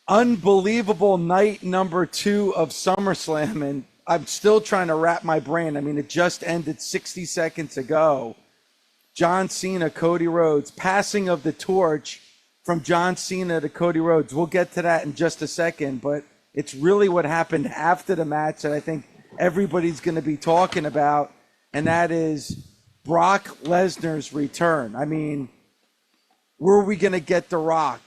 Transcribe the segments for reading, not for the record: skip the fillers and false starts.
Unbelievable night number 2 of SummerSlam, and I'm still trying to wrap my brain. I mean, it just ended 60 seconds ago. John Cena, Cody Rhodes, passing of the torch from John Cena to Cody Rhodes. We'll get to that in just a second, but it's really what happened after the match that I think everybody's going to be talking about, and that is Brock Lesnar's return. I mean, were we going to get The Rock?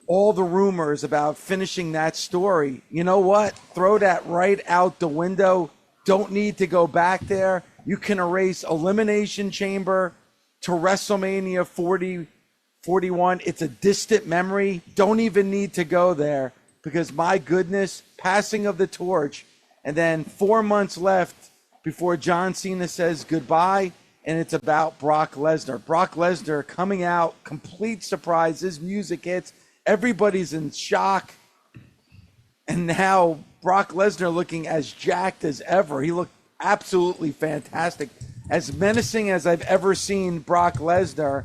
All the rumors about finishing that story, you know what? Throw that right out the window. Don't need to go back there. You can erase Elimination Chamber to WrestleMania 41. It's a distant memory. Don't even need to go there because, my goodness, passing of the torch. And then 4 months left before John Cena says goodbye, and it's about Brock Lesnar. Brock Lesnar coming out, complete surprise. His music hits. Everybody's in shock. And now Brock Lesnar looking as jacked as ever. He looked absolutely fantastic. As menacing as I've ever seen Brock Lesnar.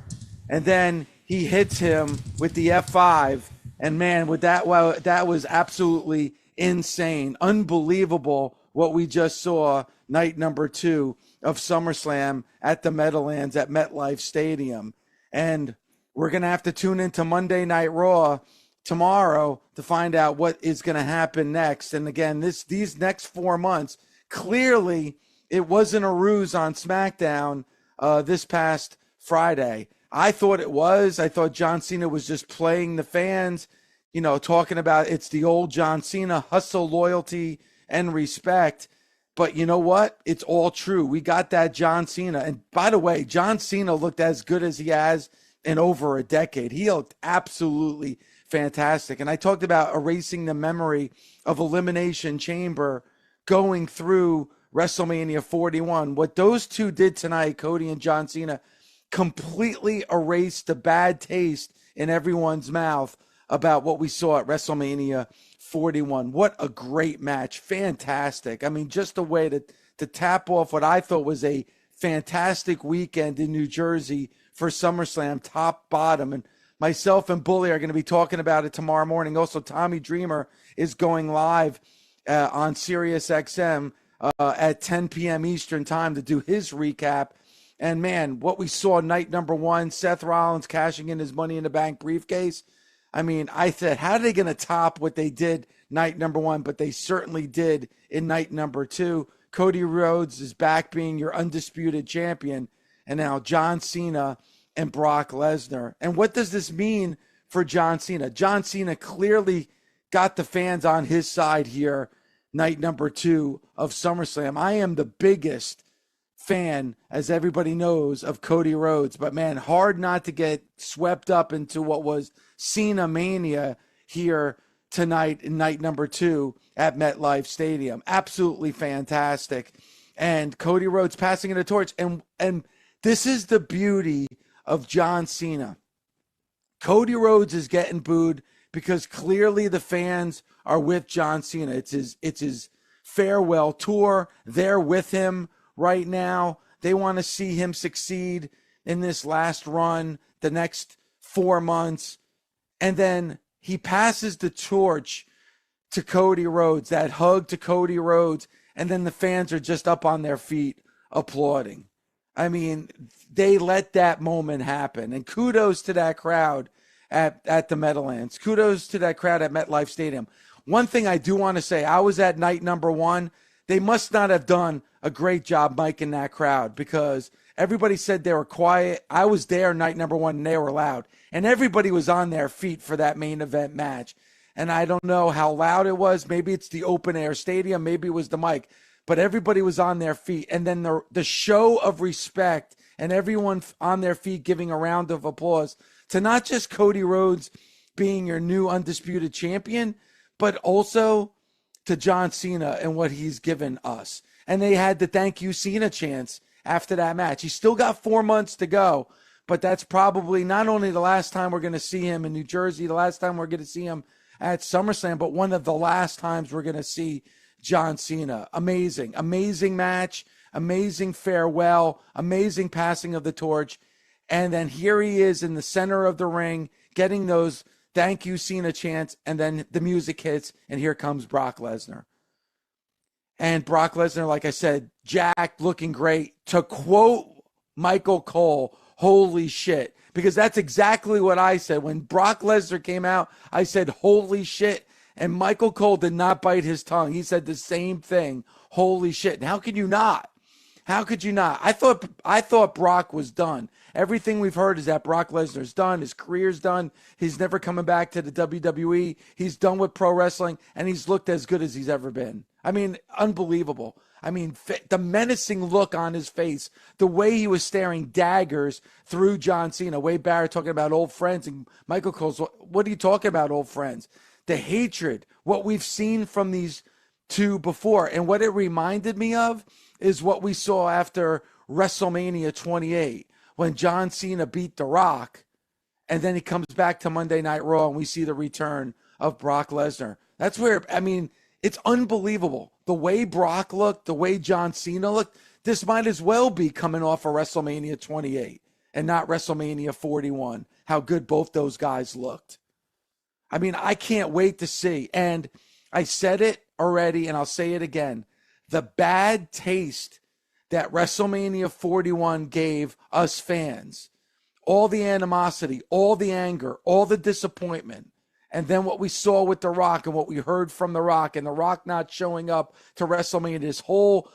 And then he hits him with the F5. And man, with that, wow, that was absolutely insane. Unbelievable what we just saw night number 2 of SummerSlam at the Meadowlands at MetLife Stadium. And we're going to have to tune into Monday Night Raw tomorrow to find out what is going to happen next. And again, these next 4 months, clearly it wasn't a ruse on SmackDown this past Friday. I thought it was. I thought John Cena was just playing the fans, you know, talking about it's the old John Cena, hustle, loyalty, and respect. But you know what? It's all true. We got that John Cena. And by the way, John Cena looked as good as he has in over a decade. He looked absolutely fantastic. And I talked about erasing the memory of Elimination Chamber going through WrestleMania 41. What those two did tonight, Cody and John Cena, completely erased the bad taste in everyone's mouth about what we saw at WrestleMania 41. What a great match. Fantastic. I mean, just a way to tap off what I thought was a fantastic weekend in New Jersey for SummerSlam, top, bottom. And myself and Bully are going to be talking about it tomorrow morning. Also, Tommy Dreamer is going live on SiriusXM at 10 p.m. Eastern time to do his recap. And man, what we saw night number 1, Seth Rollins cashing in his Money in the Bank briefcase. I mean, I said, how are they going to top what they did night number 1? But they certainly did in night number 2. Cody Rhodes is back being your undisputed champion. And now John Cena and Brock Lesnar. And what does this mean for John Cena? John Cena clearly got the fans on his side here, night number 2 of SummerSlam. I am the biggest fan, as everybody knows, of Cody Rhodes. But man, hard not to get swept up into what was Cena Mania here tonight in night number 2 at MetLife Stadium. Absolutely fantastic. And Cody Rhodes passing in the torch. And this is the beauty of John Cena. Cody Rhodes is getting booed because clearly the fans are with John Cena. It's his farewell tour. They're with him right now. They want to see him succeed in this last run, the next 4 months. And then he passes the torch to Cody Rhodes, that hug to Cody Rhodes. And then the fans are just up on their feet applauding. I mean, they let that moment happen. And kudos to that crowd at the Meadowlands. Kudos to that crowd at MetLife Stadium. One thing I do want to say, I was at night number 1. They must not have done a great job miking that crowd because everybody said they were quiet. I was there night number 1 and they were loud. And everybody was on their feet for that main event match. And I don't know how loud it was. Maybe it's the open air stadium. Maybe it was the mic. But everybody was on their feet. And then the show of respect and everyone on their feet giving a round of applause to not just Cody Rhodes being your new undisputed champion, but also to John Cena and what he's given us. And they had the thank you Cena chants after that match. He's still got 4 months to go, but that's probably not only the last time we're going to see him in New Jersey, the last time we're going to see him at SummerSlam, but one of the last times we're going to see John Cena. Amazing, amazing match, amazing farewell, amazing passing of the torch. And then here he is in the center of the ring, getting those thank you, Cena chants, and then the music hits, and here comes Brock Lesnar. And Brock Lesnar, like I said, jacked, looking great. To quote Michael Cole, holy shit. Because that's exactly what I said. When Brock Lesnar came out, I said, holy shit. And Michael Cole did not bite his tongue. He said the same thing, holy shit. And how could you not? How could you not? I thought Brock was done. Everything we've heard is that Brock Lesnar's done. His career's done. He's never coming back to the WWE. He's done with pro wrestling, and he's looked as good as he's ever been. I mean, unbelievable. I mean, the menacing look on his face, the way he was staring daggers through John Cena. Wade Barrett talking about old friends, and Michael Cole's, what are you talking about, old friends? The hatred, what we've seen from these two before. And what it reminded me of is what we saw after WrestleMania 28, when John Cena beat The Rock, and then he comes back to Monday Night Raw, and we see the return of Brock Lesnar. That's where, I mean, it's unbelievable. The way Brock looked, the way John Cena looked, this might as well be coming off of WrestleMania 28 and not WrestleMania 41, how good both those guys looked. I mean, I can't wait to see. And I said it already, and I'll say it again. The bad taste that WrestleMania 41 gave us fans, all the animosity, all the anger, all the disappointment, and then what we saw with The Rock and what we heard from The Rock, and The Rock not showing up to WrestleMania, this whole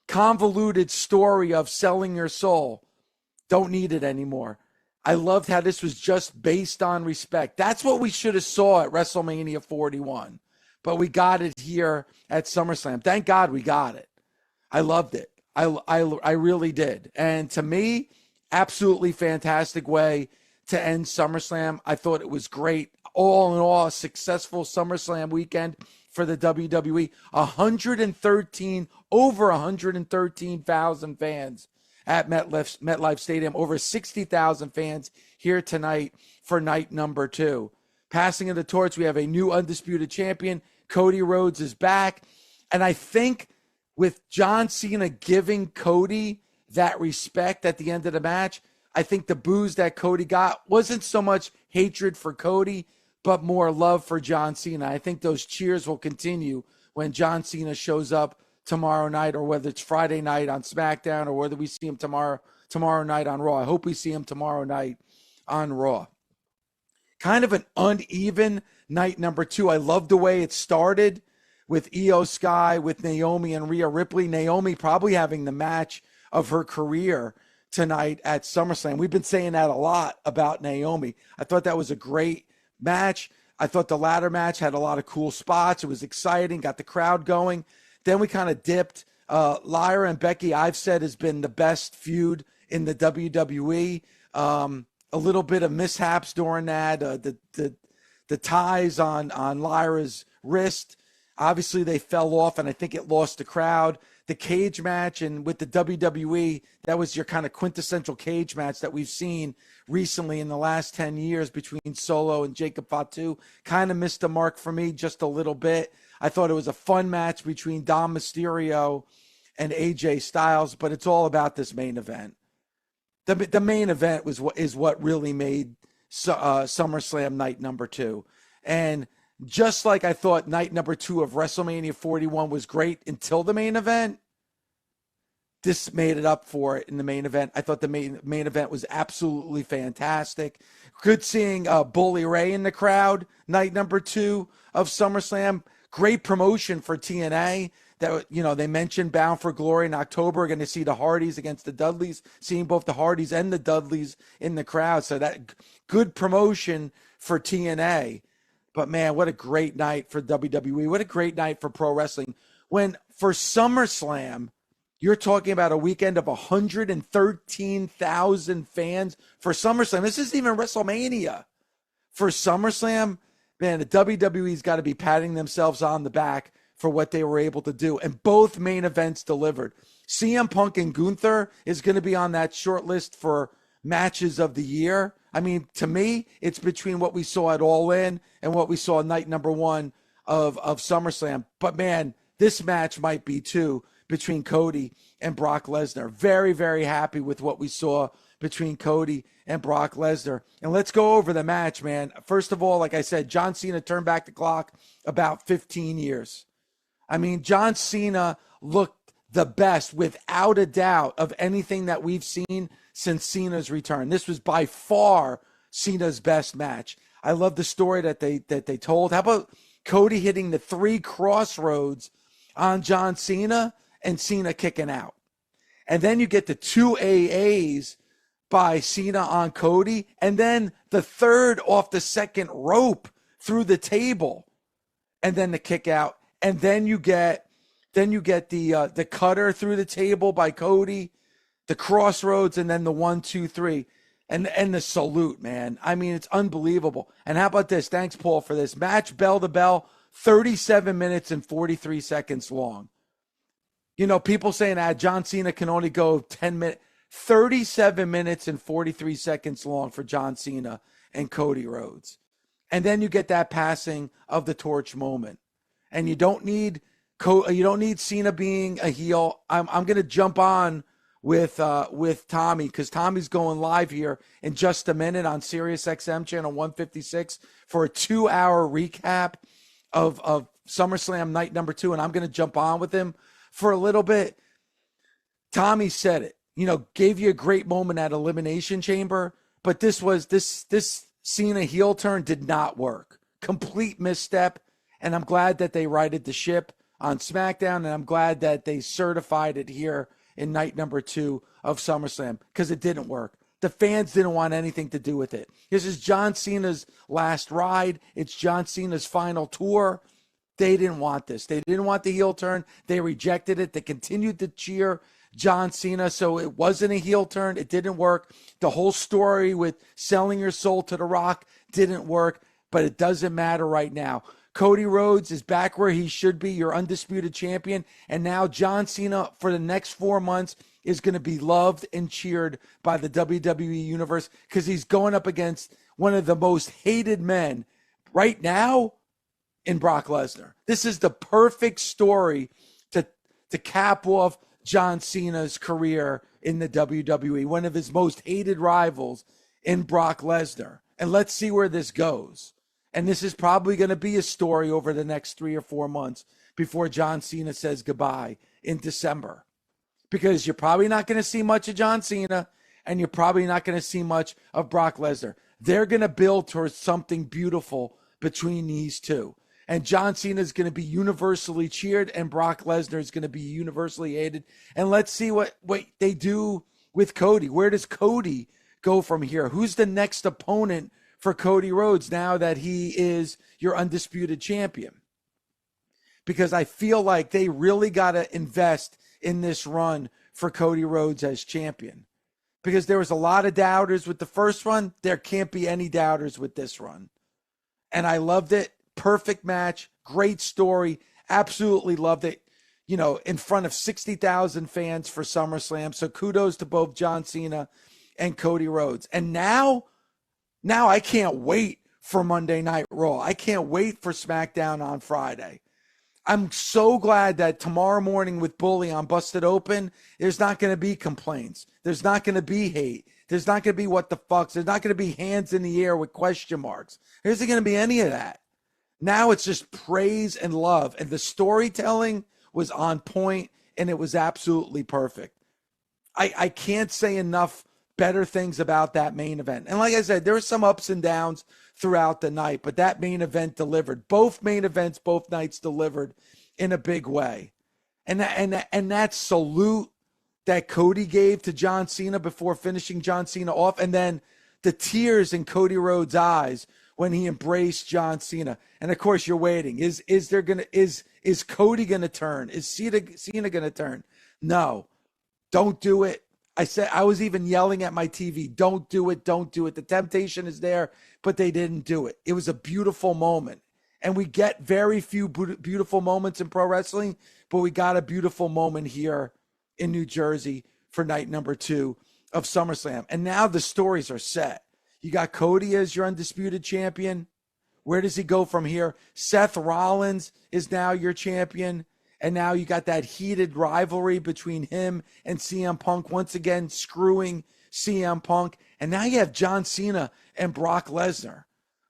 convoluted story of selling your soul, don't need it anymore. I loved how this was just based on respect. That's what we should have saw at WrestleMania 41. But we got it here at SummerSlam. Thank God we got it. I loved it. I really did. And to me, absolutely fantastic way to end SummerSlam. I thought it was great. All in all, a successful SummerSlam weekend for the WWE. Over 113,000 fans at MetLife Stadium. Over 60,000 fans here tonight for night number 2. Passing of the torch, we have a new undisputed champion. Cody Rhodes is back. And I think with John Cena giving Cody that respect at the end of the match, I think the boos that Cody got wasn't so much hatred for Cody, but more love for John Cena. I think those cheers will continue when John Cena shows up tomorrow night, or whether it's Friday night on SmackDown, or whether we see him tomorrow night on Raw. I hope we see him tomorrow night on Raw. Kind of an uneven night number 2. I love the way it started with Io Sky, with Naomi and Rhea Ripley. Naomi probably having the match of her career tonight at SummerSlam. We've been saying that a lot about Naomi. I thought that was a great match. I thought the ladder match had a lot of cool spots. It was exciting, got the crowd going. Then we kind of dipped. Lyra and Becky, I've said, has been the best feud in the WWE. A little bit of mishaps during that. The ties on Lyra's wrist, obviously they fell off, and I think it lost the crowd. The cage match, and with the WWE, that was your kind of quintessential cage match that we've seen recently in the last 10 years between Solo and Jacob Fatu. Kind of missed the mark for me just a little bit. I thought it was a fun match between Dom Mysterio and AJ Styles, but it's all about this main event. The main event is what really made SummerSlam night number 2. And just like I thought night number 2 of WrestleMania 41 was great until the main event, this made it up for it in the main event. I thought the main event was absolutely fantastic. Good seeing Bully Ray in the crowd night number 2 of SummerSlam. Great promotion for TNA. That, you know, they mentioned Bound for Glory in October. We're going to see the Hardys against the Dudleys, seeing both the Hardys and the Dudleys in the crowd. So that good promotion for TNA. But man, what a great night for WWE. What a great night for pro wrestling. When for SummerSlam, you're talking about a weekend of 113,000 fans for SummerSlam. This isn't even WrestleMania. For SummerSlam, man, the WWE's got to be patting themselves on the back for what they were able to do. And both main events delivered. CM Punk and Gunther is going to be on that short list for matches of the year. I mean, to me, it's between what we saw at All In and what we saw night number 1 of SummerSlam. But man, this match might be too between Cody and Brock Lesnar. Very, very happy with what we saw between Cody and Brock Lesnar. And let's go over the match, man. First of all, like I said, John Cena turned back the clock about 15 years. I mean, John Cena looked the best without a doubt of anything that we've seen since Cena's return. This was by far Cena's best match. I love the story that they told. How about Cody hitting the 3 crossroads on John Cena and Cena kicking out? And then you get the 2 AAs by Cena on Cody, and then the 3rd off the 2nd rope through the table, and then the kick out. And then you get the cutter through the table by Cody, the crossroads, and then the 1, 2, 3. And the salute, man. I mean, it's unbelievable. And how about this? Thanks, Paul, for this. Match bell to bell, 37 minutes and 43 seconds long. You know, people saying John Cena can only go 10 minutes. 37 minutes and 43 seconds long for John Cena and Cody Rhodes. And then you get that passing of the torch moment. And you don't need Cena being a heel. I'm going to jump on with Tommy, because Tommy's going live here in just a minute on SiriusXM channel 156 for a 2-hour recap of SummerSlam Night number 2, and I'm going to jump on with him for a little bit. Tommy said it, gave you a great moment at Elimination Chamber, but this Cena heel turn did not work. Complete misstep, and I'm glad that they righted the ship on SmackDown, and I'm glad that they certified it here in night number 2 of SummerSlam, because it didn't work. The fans didn't want anything to do with it. This is John Cena's last ride. It's John Cena's final tour. They didn't want this. They didn't want the heel turn. They rejected it. They continued to cheer John Cena, so it wasn't a heel turn. It didn't work. The whole story with selling your soul to The Rock didn't work, but it doesn't matter right now. Cody Rhodes is back where he should be, your undisputed champion. And now John Cena, for the next 4 months, is going to be loved and cheered by the WWE Universe, because he's going up against one of the most hated men right now in Brock Lesnar. This is the perfect story to cap off John Cena's career in the WWE, one of his most hated rivals in Brock Lesnar. And let's see where this goes. And this is probably going to be a story over the next 3 or 4 months before John Cena says goodbye in December. Because you're probably not going to see much of John Cena, and you're probably not going to see much of Brock Lesnar. They're going to build towards something beautiful between these two. And John Cena is going to be universally cheered, and Brock Lesnar is going to be universally hated. And let's see what they do with Cody. Where does Cody go from here? Who's the next opponent for Cody Rhodes now that he is your undisputed champion? Because I feel like they really got to invest in this run for Cody Rhodes as champion. Because there was a lot of doubters with the first run. There can't be any doubters with this run. And I loved it. Perfect match. Great story. Absolutely loved it. In front of 60,000 fans for SummerSlam. So kudos to both John Cena and Cody Rhodes. And now I can't wait for Monday Night Raw. I can't wait for SmackDown on Friday. I'm so glad that tomorrow morning with Bully on Busted Open, there's not going to be complaints. There's not going to be hate. There's not going to be what the fucks. There's not going to be hands in the air with question marks. There isn't going to be any of that. Now it's just praise and love. And the storytelling was on point, and it was absolutely perfect. I can't say enough better things about that main event. And like I said, there were some ups and downs throughout the night, but that main event delivered. Both main events, both nights delivered in a big way. And that salute that Cody gave to John Cena before finishing John Cena off, and then the tears in Cody Rhodes' eyes when he embraced John Cena. And of course, you're waiting. Is Cody gonna turn? Is Cena gonna turn? No, don't do it. I was even yelling at my TV, don't do it, don't do it. The temptation is there, but they didn't do it. It was a beautiful moment. And we get very few beautiful moments in pro wrestling, but we got a beautiful moment here in New Jersey for night number 2 of SummerSlam. And now the stories are set. You got Cody as your undisputed champion. Where does he go from here? Seth Rollins is now your champion. And now you got that heated rivalry between him and CM Punk, once again screwing CM Punk, and now you have John Cena and Brock Lesnar.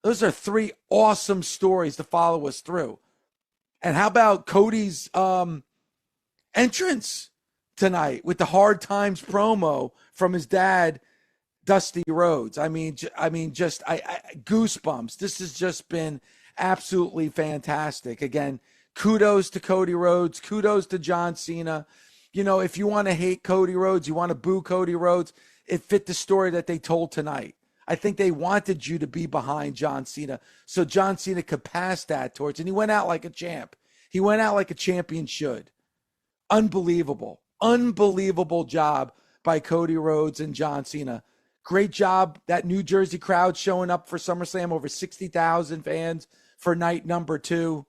Those are three awesome stories to follow us through. And how about Cody's entrance tonight with the Hard Times promo from his dad, Dusty Rhodes? I mean, just goosebumps. This has just been absolutely fantastic. Again, kudos to Cody Rhodes. Kudos to John Cena. You know, if you want to hate Cody Rhodes, you want to boo Cody Rhodes, it fit the story that they told tonight. I think they wanted you to be behind John Cena so John Cena could pass that torch. And he went out like a champ. He went out like a champion should. Unbelievable. Unbelievable job by Cody Rhodes and John Cena. Great job. That New Jersey crowd showing up for SummerSlam, over 60,000 fans for night number 2.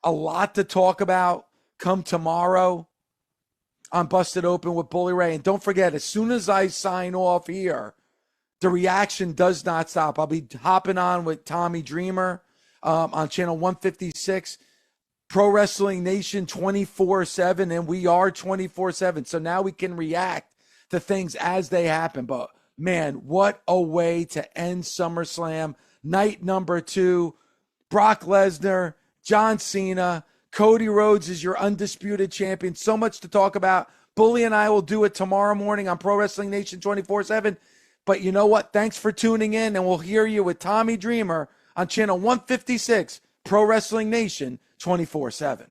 A lot to talk about come tomorrow on Busted Open with Bully Ray. And don't forget, as soon as I sign off here, the reaction does not stop. I'll be hopping on with Tommy Dreamer on channel 156, Pro Wrestling Nation 24/7, and we are 24/7. So now we can react to things as they happen. But man, what a way to end SummerSlam. Night number 2, Brock Lesnar, John Cena, Cody Rhodes is your undisputed champion. So much to talk about. Bully and I will do it tomorrow morning on Pro Wrestling Nation 24/7. But you know what? Thanks for tuning in, and we'll hear you with Tommy Dreamer on channel 156, Pro Wrestling Nation 24/7.